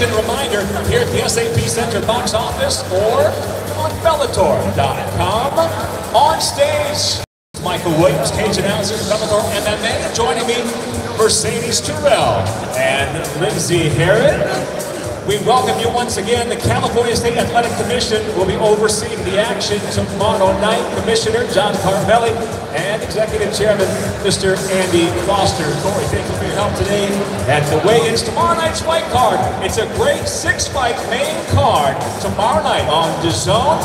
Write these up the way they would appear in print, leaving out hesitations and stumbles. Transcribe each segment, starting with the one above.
Reminder, here at the SAP Center box office or on Bellator.com. On stage, Michael Williams, cage announcer, Bellator MMA. Joining me, Mercedes Terrell and Lindsay Herod. We welcome you once again. The California State Athletic Commission will be overseeing the action tomorrow night. Commissioner John Carvelli and Executive Chairman Mr. Andy Foster. Corey, thank you for your help today at the weigh-ins. Tomorrow night's fight card. It's a great six-fight main card tomorrow night on DAZN.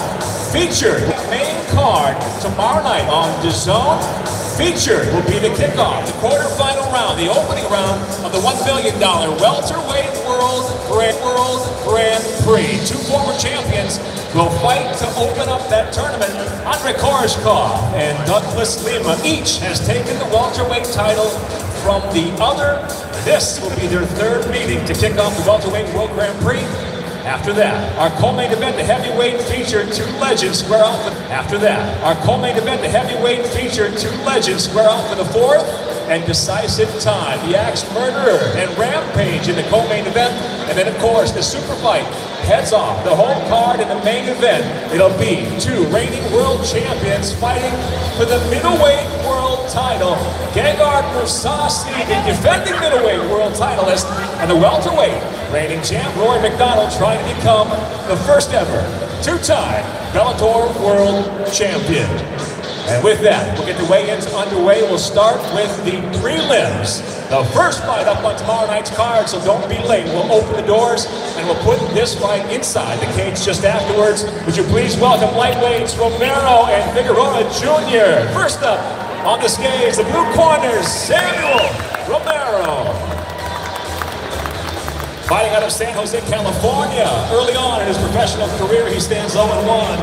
Featured main card tomorrow night on DAZN. Featured will be the kickoff, the quarterfinal round, the opening round of the $1 million welterweight World Grand Prix. Two former champions will fight to open up that tournament. Andre Koreshkov and Douglas Lima each has taken the welterweight title from the other. This will be their third meeting to kick off the welterweight World Grand Prix. After that, our co-main event, the heavyweight featured two legends square off. After that, our co-main event, the heavyweight featured two legends square off for the fourth and decisive time. The Axe Murderer and Rampage in the co-main event. And then, of course, the super fight heads off. The home card in the main event. It'll be two reigning world champions fighting for the middleweight world title. Gegard Mousasi, the defending middleweight world titleist, and the welterweight reigning champ Roy Macdonald trying to become the first ever two-time Bellator world champion. And with that, we'll get the weigh-ins underway. We'll start with the prelims. The first fight up on tomorrow night's card, so don't be late. We'll open the doors and we'll put this fight inside the cage just afterwards. Would you please welcome lightweights Romero and Figueroa Jr. First up on the skates, the blue corners, Samuel Romero. Fighting out of San Jose, California. Early on in his professional career, he stands 0-1.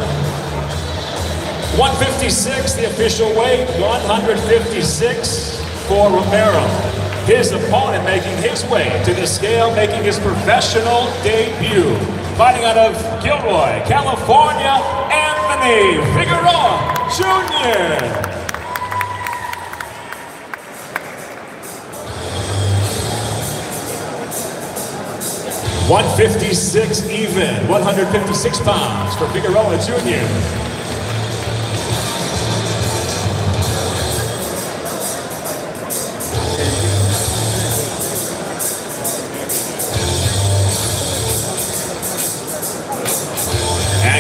156, the official weight, 156 for Romero. His opponent making his way to the scale, making his professional debut. Fighting out of Gilroy, California, Anthony Figueroa Jr. 156 even, 156 pounds for Figueroa Jr.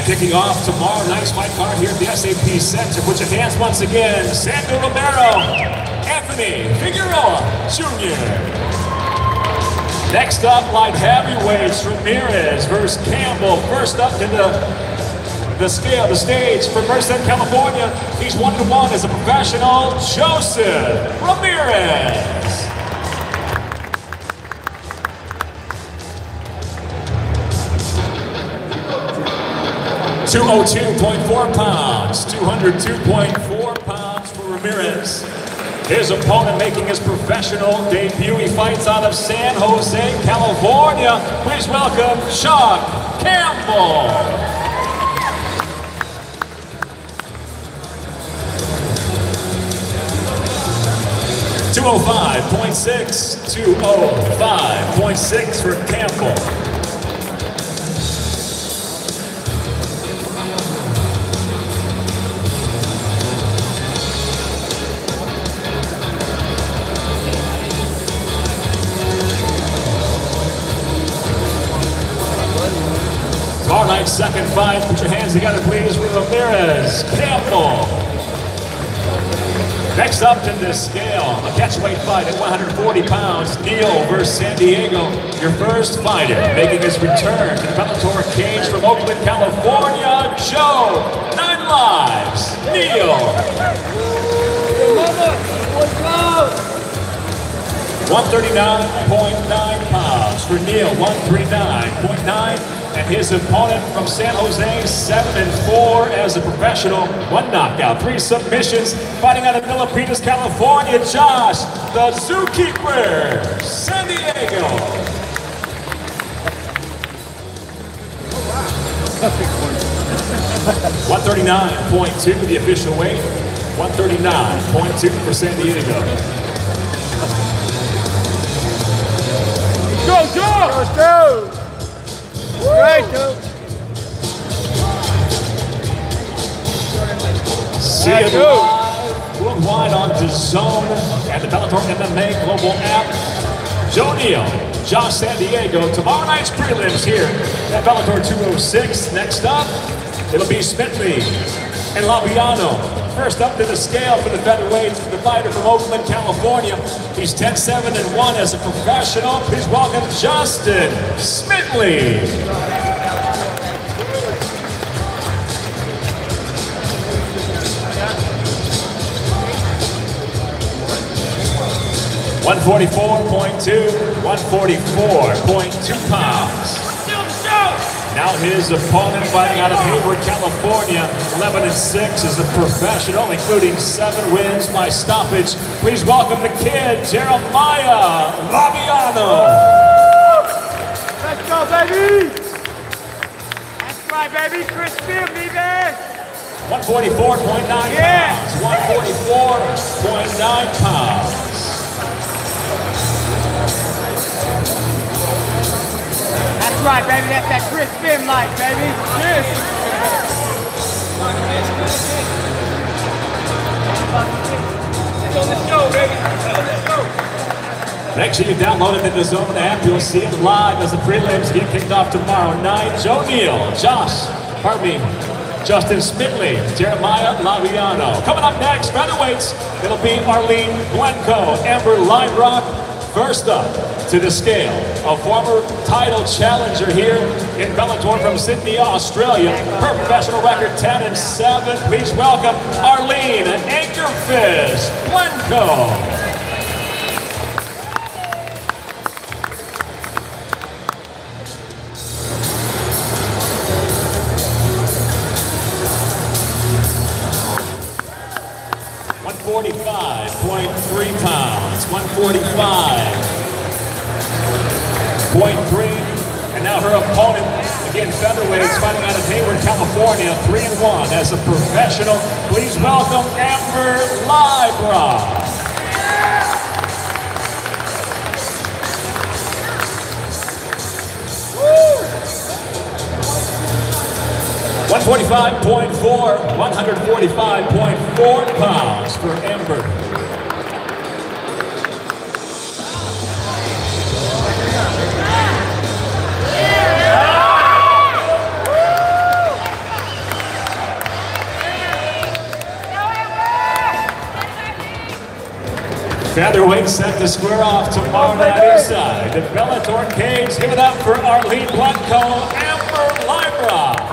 Kicking off tomorrow night's fight card here at the SAP Center. Put your hands once again. Samuel Romero, Anthony Figueroa Jr. Next up, light heavyweights, Ramirez versus Campbell. First up to the stage from Merced, California. He's 1-1 as a professional, Joseph Ramirez. 202.4 pounds, 202.4 pounds for Ramirez. His opponent making his professional debut. He fights out of San Jose, California. Please welcome Sean Campbell. 205.6, 205.6 for Campbell. Tomorrow night's second fight, put your hands together please with Ramirez, Campbell. Next up to this scale, a catchweight fight at 140 pounds, Neal versus San Diego. Your first fighter making his return to the Bellator cage from Oakland, California, Joe, 9 Lives, Neal. 139.9 pounds for Neal, 139.9. And his opponent from San Jose, 7-4 as a professional. 1 knockout, 3 submissions. Fighting out of Milpitas, California, Josh, the Zookeeper, San Diego. 139.2, the official weight. 139.2 for San Diego. Go, go! Let's go! See it live worldwide on DAZN and the Bellator MMA Global app. Joe Neal, Josh San Diego. Tomorrow night's prelims here at Bellator 206. Next up, it'll be Smithley and Labiano. First up to the scale for the featherweights, the fighter from Oakland, California. He's 10-7-1 as a professional. Please welcome Justin Smithley. 144.2, 144.2 pounds. Now his opponent fighting out of Hayward, California, 11-6 as a professional, including 7 wins by stoppage. Please welcome the kid, Jeremiah Labiano. Let's go, baby! That's right, baby. Chris Silva, man. 144.9 pounds, 144.9 pounds. That's right, baby. That's that Chris Silva life, baby. Cheers. Let's go, baby. Let's go. Make sure you downloaded the DAZN app. You'll see it live as the prelims get kicked off tomorrow night. Joe Neal, Justin Smithley, Jeremiah Labiano. Coming up next, featherweights, it'll be Arlene Blanco, Amber Limerock. First up to the scale, a former title challenger here in Bellator from Sydney, Australia. Her professional record 10-7. Please welcome Arlene Anchorfist Blanco. 145.3 pounds, 145.3. And now her opponent, again, featherweights, fighting out of Hayward, California, 3-1 as a professional. Please welcome Amber Limerock. 145.4, 145.4 pounds for Amber. Featherweight set to square off tomorrow night inside the Bellator cage. Give it up for Arlene Blanco, Amber Limerock.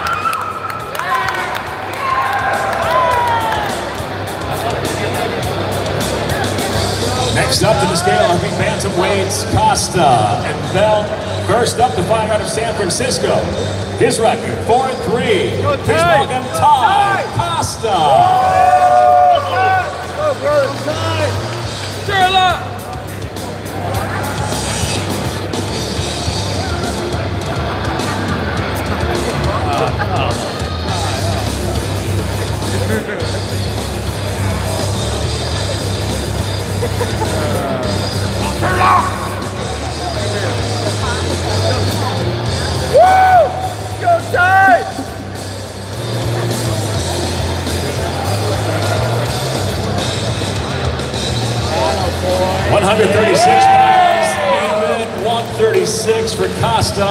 Next up to the scale, our big bantamweights, Costa and Bell. First up, the fighter out of San Francisco. His record, 4-3. Please welcome Ty Costa. Go, brother, Ty. Cheer up. Woo! Go tight! 136 pounds, even 136 for Costa.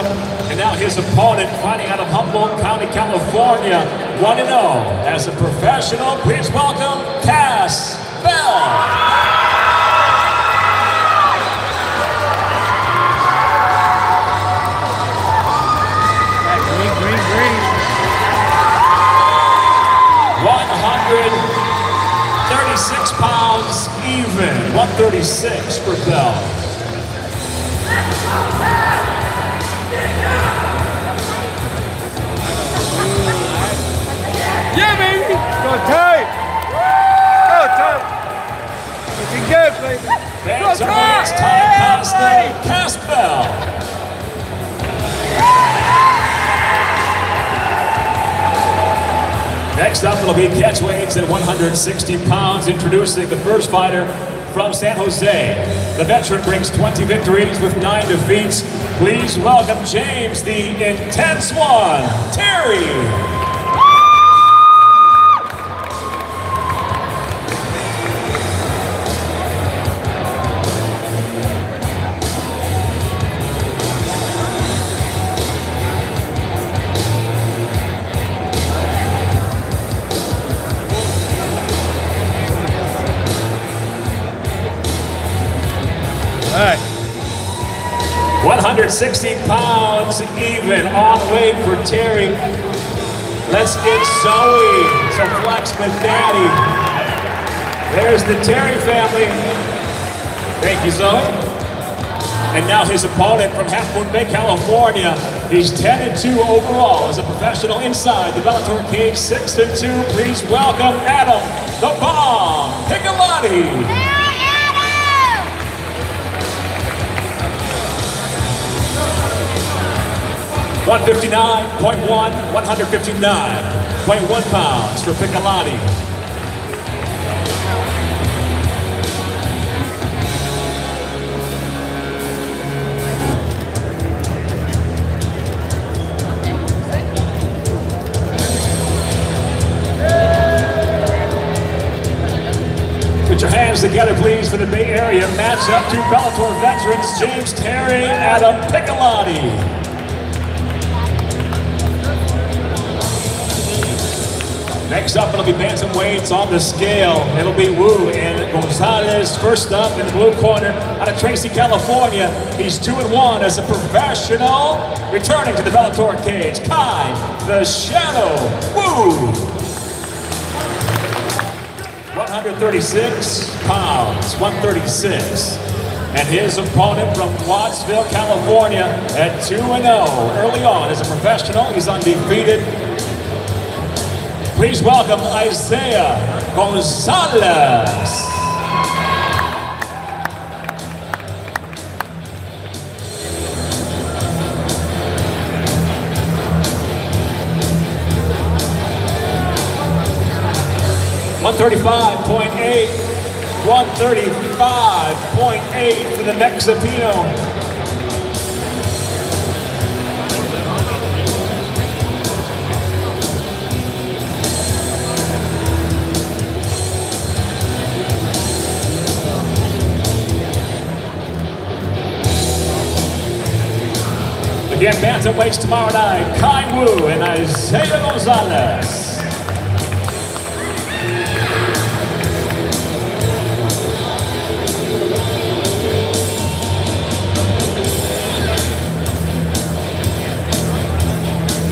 And now his opponent, fighting out of Humboldt County, California, 1-0 as a professional. Please welcome Cass Bell. Green. 136 pounds even. 136 for Bell. Yeah, baby. Go tight. Go tight. Looking good, baby. Fans are against Ty Costa, Cass Bell. Next up, it'll be catchweights at 160 pounds. Introducing the first fighter from San Jose. The veteran brings 20 victories with 9 defeats. Please welcome James, the intense one, Terry. 60 pounds even, on weight for Terry. Let's get Zoe to flex with Daddy. There's the Terry family. Thank you, Zoe. And now his opponent from Half Moon Bay, California. He's 10-2 overall as a professional inside the Bellator cage, 6-2. Please welcome Adam, the Bomb, Piccolotti. 159.1, 159.1 pounds for Piccolotti. Put your hands together, please, for the Bay Area matchup. Two Bellator veterans, James Terry, Adam Piccolotti. Next up, it'll be bantamweights on the scale. It'll be Wu and Gonzalez first up in the blue corner out of Tracy, California. He's 2-1 as a professional. Returning to the Bellator cage, Kai the Shadow Wu. 136 pounds, 136. And his opponent from Wattsville, California at 2-0. Early on as a professional, he's undefeated. Please welcome Isaiah Gonzalez. .135.8, 135.8 for the Mexipino. Again, bantamweights tomorrow night, Kai Wu and Isaiah Gonzalez.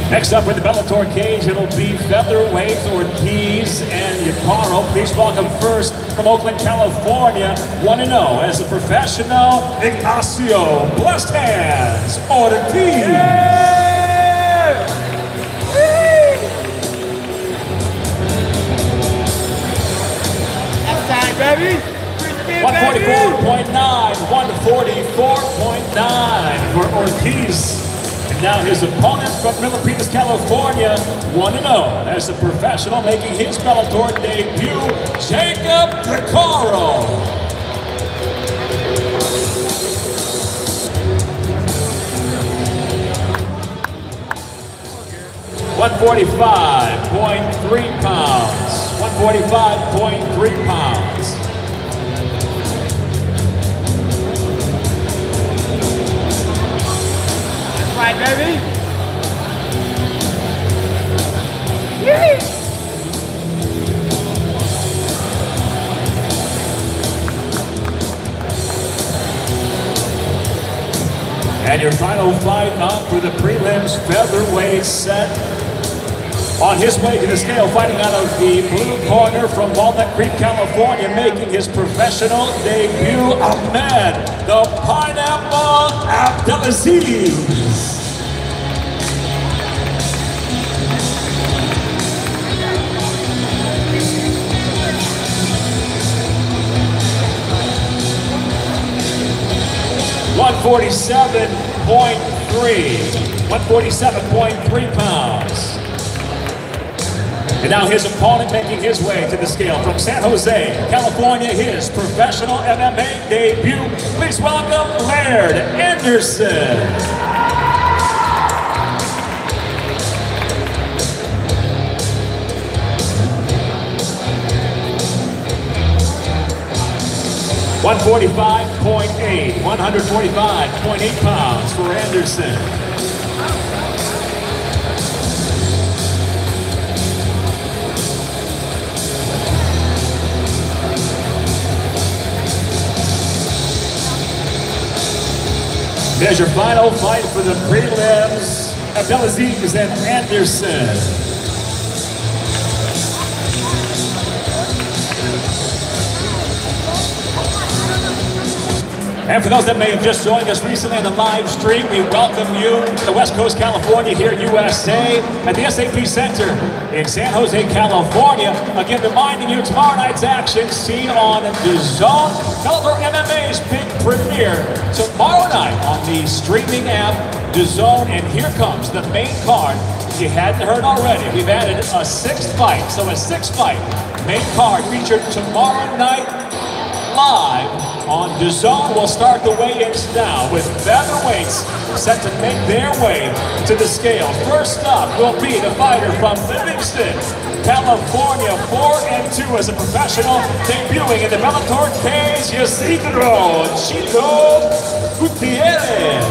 Next up with the Bellator cage, it'll be featherweight Ortiz and Yacaro. Please welcome first from Oakland, California, 1-0 as a professional, Ignacio Blessed Hands Ortiz. Yeah! 144.9, 144.9 for Ortiz. And now his opponent from Milpitas, California, 1-0 as a professional, making his Bellator debut, Jacob Recaro. 145.3 pounds, 145.3 pounds. Right, baby. Yee! And your final fight up for the prelims featherweight set. On his way to the scale, fighting out of the blue corner from Walnut Creek, California, making his professional debut, Ahmed, the Pineapple Abdelaziz. $147.3 pounds. And now his opponent making his way to the scale from San Jose, California, his professional MMA debut. Please welcome Laird Anderson. $145.8, 145.8 pounds for Anderson. There's your final fight for the prelims. Abdelaziz and Anderson. And for those that may have just joined us recently on the live stream, we welcome you to the West Coast, California, here in USA, at the SAP Center in San Jose, California. Again, reminding you, tomorrow night's action seen on DAZN. Bellator MMA's big premiere tomorrow night on the streaming app DAZN. And here comes the main card. If you hadn't heard already, we've added a sixth fight. So a sixth fight main card featured tomorrow night live on DAZN. We'll start the weigh-ins now with featherweights set to make their way to the scale. First up will be the fighter from Livingston, California, 4-2 as a professional, debuting in the Bellator cage, Isidro Chito Gutierrez.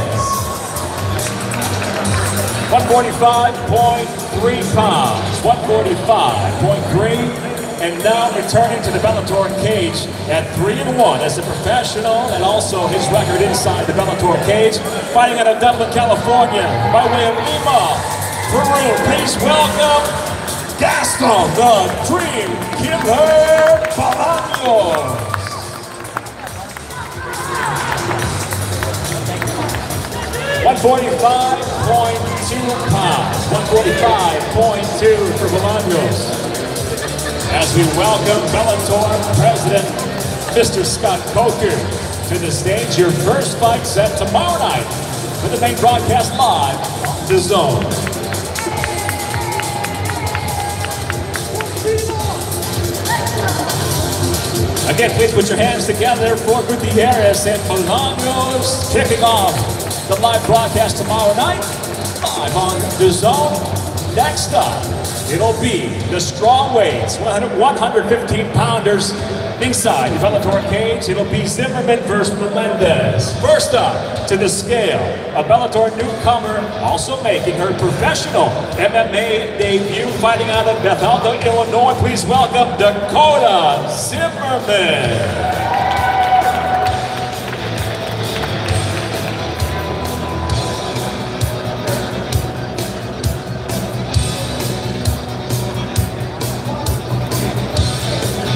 145.3 pounds, 145.3. And now returning to the Bellator cage at 3-1 as a professional, and also his record inside the Bellator cage, fighting out of Dublin, California, by way of Lima, Peru. Please welcome Gaston, the Dream Killer Bolaños. 145.2 pounds, 145.2 for Bolaños. As we welcome Bellator President, Mr. Scott Coker, to the stage. Your first fight set tomorrow night for the main broadcast live on DAZN. Again, please put your hands together for Gutierrez and Bolaños, kicking off the live broadcast tomorrow night, live on DAZN. Next up, it'll be the strawweights, 115-pounders inside the Bellator cage. It'll be Zimmerman versus Melendez. First up to the scale, a Bellator newcomer, also making her professional MMA debut, fighting out of Bethesda, Illinois. Please welcome Dakota Zimmerman.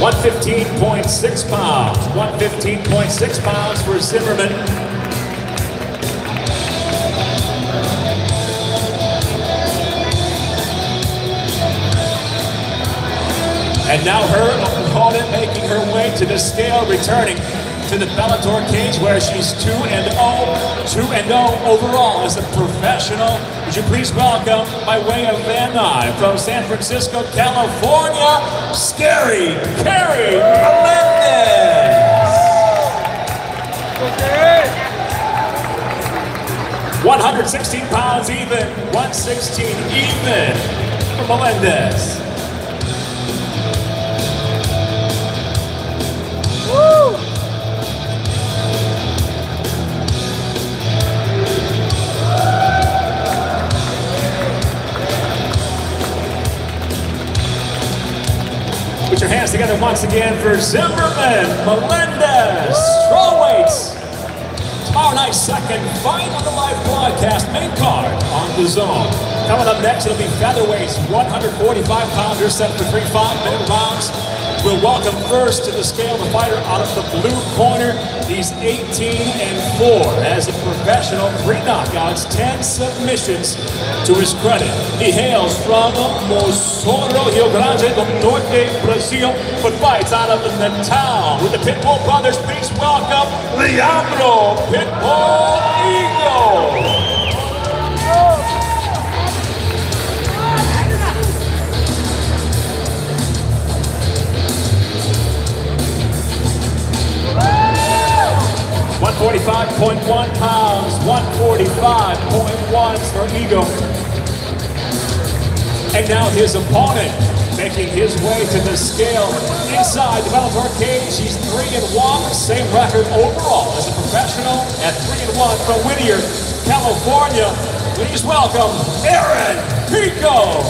115.6 pounds, 115.6 pounds for Zimmerman. And now her opponent making her way to the scale, returning to the Bellator cage where she's 2-0 overall as a professional. Would you please welcome, by way of Van Nuys from San Francisco, California, Scary Carrie Melendez. 116 pounds even, 116 even for Melendez. Woo! Put your hands together once again for Zimmerman, Melendez, strawweights. Tomorrow night's second fight on the live broadcast, main card on DAZN. Coming up next, it'll be featherweights, 145-pounders set for 3 5-minute rounds. We'll welcome first to the scale the fighter out of the blue corner. He's 18-4 as a professional, 3 knockouts, 10 submissions to his credit. He hails from Mossoró, Rio Grande do Norte, Brazil, but fights out of the town with the Pitbull brothers. Please welcome Leandro Pitbull Eagle. 145.1 pounds, 145.1 for Eagle. And now his opponent making his way to the scale inside the Bellator cage. He's 3-1, same record overall as a professional at 3-1 from Whittier, California. Please welcome Aaron Pico.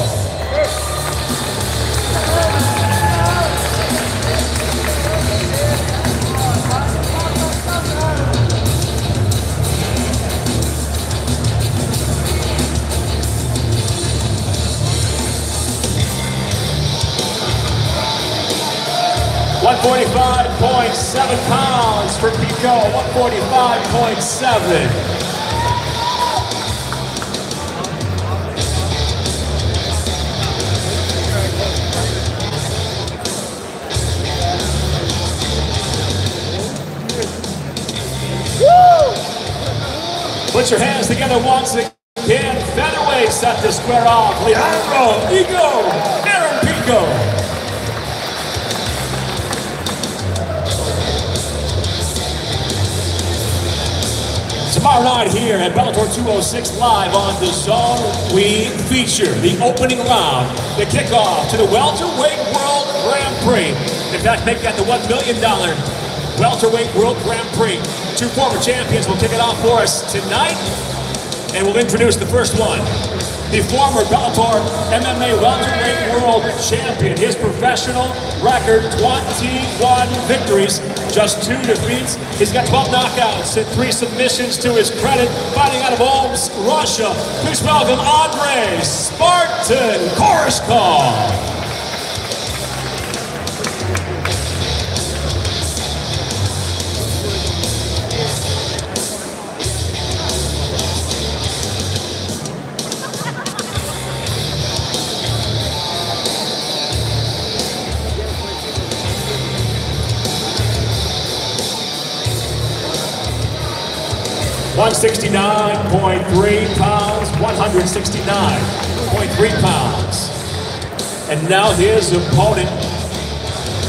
145.7 pounds for Pico, 145.7. Put your hands together once again. Featherweight set to square off. Leandro Ego, Aaron Pico. Tomorrow night here at Bellator 206 live on the Zone, we feature the opening round, the kickoff to the Welterweight World Grand Prix. In fact, make that the $1 million Welterweight World Grand Prix. Two former champions will kick it off for us tonight, and we'll introduce the first one. The former Bellator MMA Welterweight World Champion. His professional record, 21 victories, just 2 defeats. He's got 12 knockouts and 3 submissions to his credit. Fighting out of Omsk, Russia. Please welcome Andrei Spartan Koreshkov. 169.3 pounds, 169.3 pounds. And now his opponent,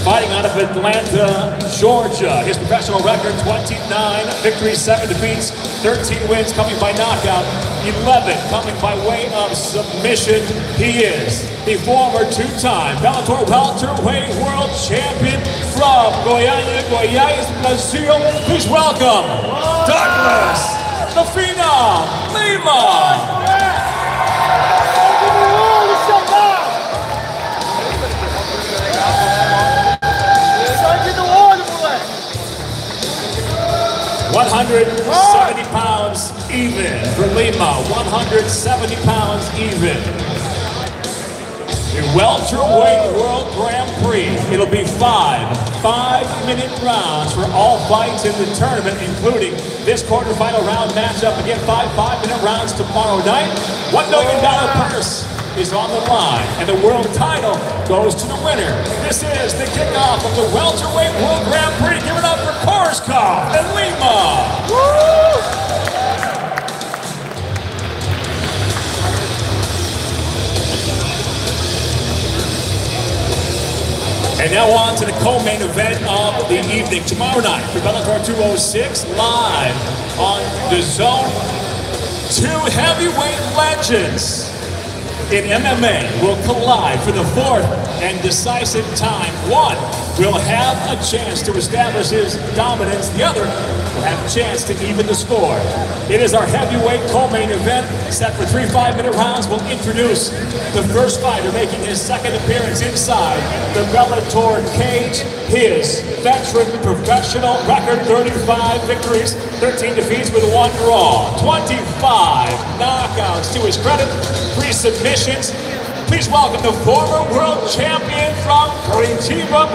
fighting out of Atlanta, Georgia. His professional record, 29 victories, 7 defeats, 13 wins coming by knockout, 11 coming by way of submission. He is the former 2-time Bellator Welterweight World Champion from Goiânia, Brazil. Please welcome Douglas the Phenom Lima. $170 pounds even for Lima. 170 pounds even. The Welterweight World Grand Prix. It'll be 5 5-minute rounds for all fights in the tournament, including this quarterfinal round matchup. Again, 5 5-minute rounds tomorrow night. $1 million purse is on the line, and the world title goes to the winner. This is the kickoff of the Welterweight World Grand Prix. Give it up for Koreshkov and Lima. Woo! And now on to the co-main event of the evening. Tomorrow night for Bellator 206 live on the Zone. 2 heavyweight legends in MMA will collide for the 4th and decisive time. One will have a chance to establish his dominance. The other will have a chance to even the score. It is our heavyweight co-main event set for 3 5-minute rounds. We'll introduce the first fighter making his 2nd appearance inside the Bellator cage. His veteran professional record, 35 victories, 13 defeats with 1 draw, 25 knockouts to his credit, 3 submissions. Please welcome the former world champion from Curitiba,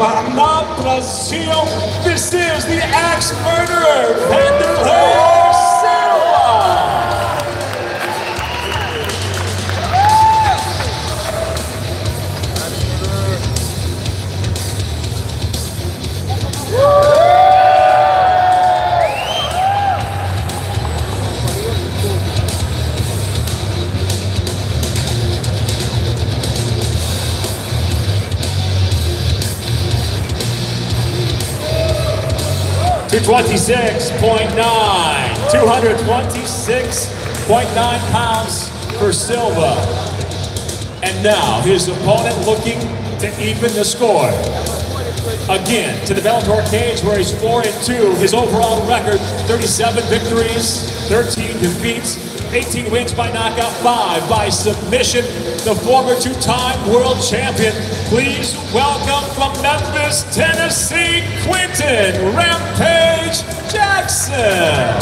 Brazil. This is the axe murderer, Macdonald Silva. $226.9 pounds for Silva. And now his opponent looking to even the score. Again, to the Bellator cage where he's 4-2. His overall record, 37 victories, 13 defeats, 18 wins by knockout, 5 by submission. The former 2-time world champion. Please welcome from Memphis, Tennessee, Quentin Rampage Jackson.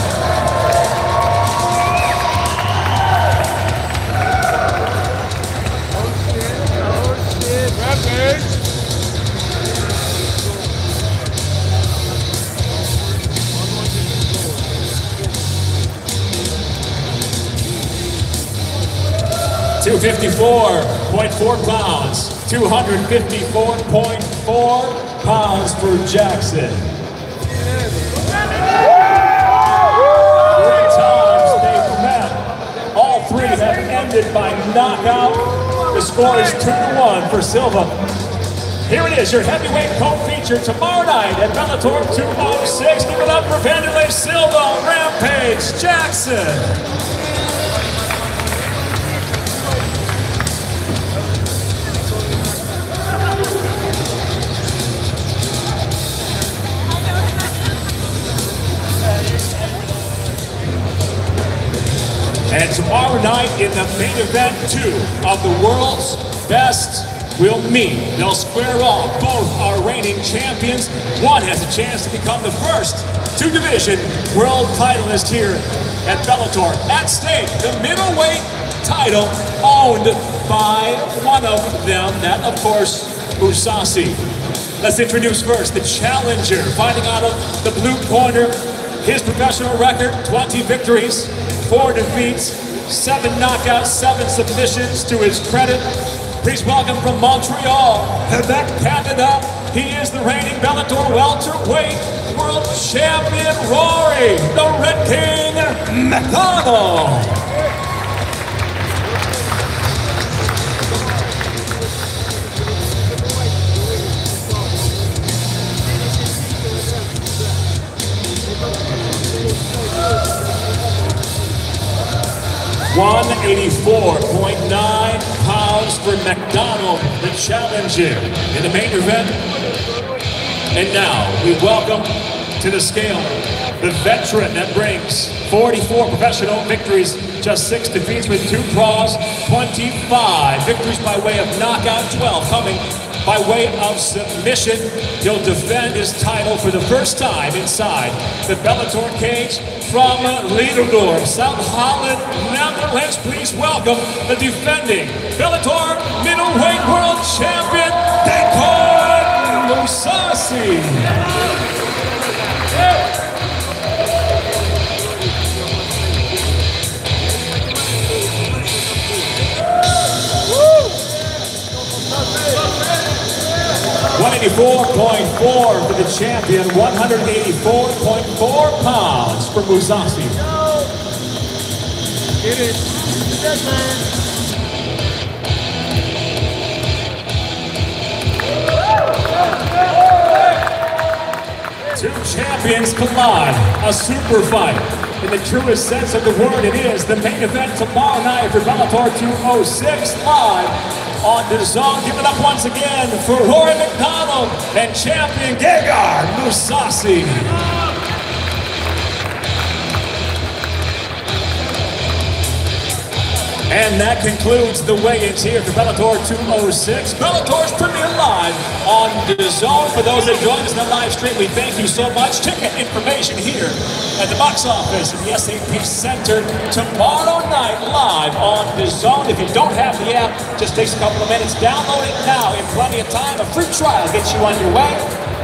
254.4 pounds, 254.4 pounds for Jackson. 3 times they've met. All 3 have ended by knockout. The score is 2-1 for Silva. Here it is, your heavyweight co-feature tomorrow night at Bellator 206. Give it up for Vanderlei Silva, Rampage Jackson. And tomorrow night in the main event, 2 of the world's best will meet. They'll square off. Both are reigning champions. One has a chance to become the first 2-division world titleist here at Bellator. At stake, the middleweight title owned by one of them, that of course, Mousasi. Let's introduce first the challenger, fighting out of the blue corner. His professional record, 20 victories, 4 defeats, 7 knockouts, 7 submissions to his credit. Please welcome from Montreal, Quebec, Canada. He is the reigning Bellator welterweight world champion, Rory, the Red King, Macdonald. 184.9 pounds for Macdonald, the challenger in the main event. And now we welcome to the scale the veteran that brings 44 professional victories, just 6 defeats with 2 draws, 25 victories by way of knockout, 12 coming by way of submission. He'll defend his title for the first time inside the Bellator cage from Leeuwarden, South Holland, Netherlands. Please welcome the defending Bellator middleweight world champion, Mousasi. 184.4 for the champion, 184.4 pounds for Mousasi. Get it. Get man. 2 champions collide, a super fight. In the truest sense of the word, it is the main event tomorrow night for Bellator 206 live on the zone. Give it up once again for Rory Macdonald and champion Mousasi. And that concludes the weigh-ins here for Bellator 206. Bellator's premiere live on the zone. For those that joined us in the live stream, we thank you so much. Ticket information here at the box office in the SAP Center tomorrow night live on the zone. If you don't have the app, just takes a couple of minutes. Download it now in plenty of time. A free trial gets you on your way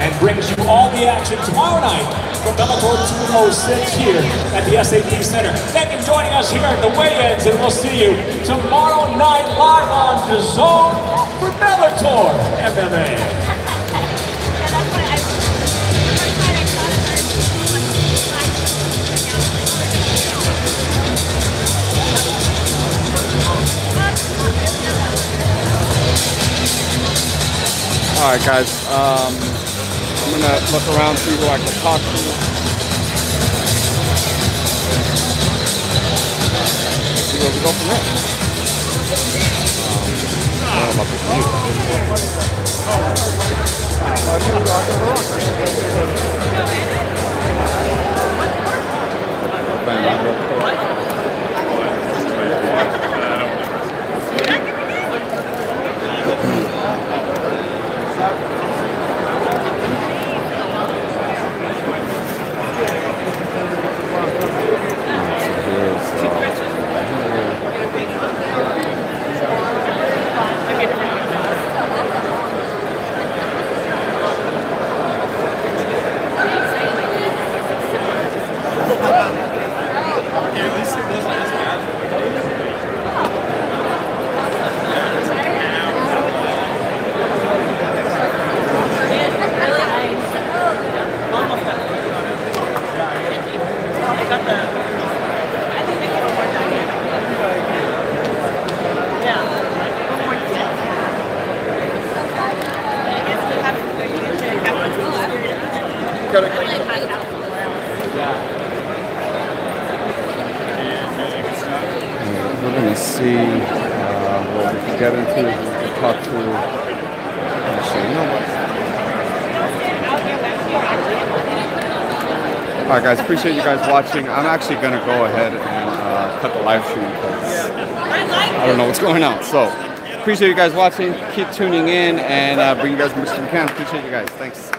and brings you all the action tomorrow night from Bellator 206 here at the SAP Center. Thank you for joining us here at the weigh-ins, and we'll see you tomorrow night live on the zone for Bellator MMA. All right, guys. I'm gonna look around, see who I can talk to. See where we go from there. I don't know about this see what we can get into. We can talk to. Actually, you know what? All right, guys. Appreciate you guys watching. I'm actually gonna go ahead and cut the live stream because I don't know what's going on. So appreciate you guys watching. Keep tuning in and bring you guys as much as we can. Appreciate you guys. Thanks.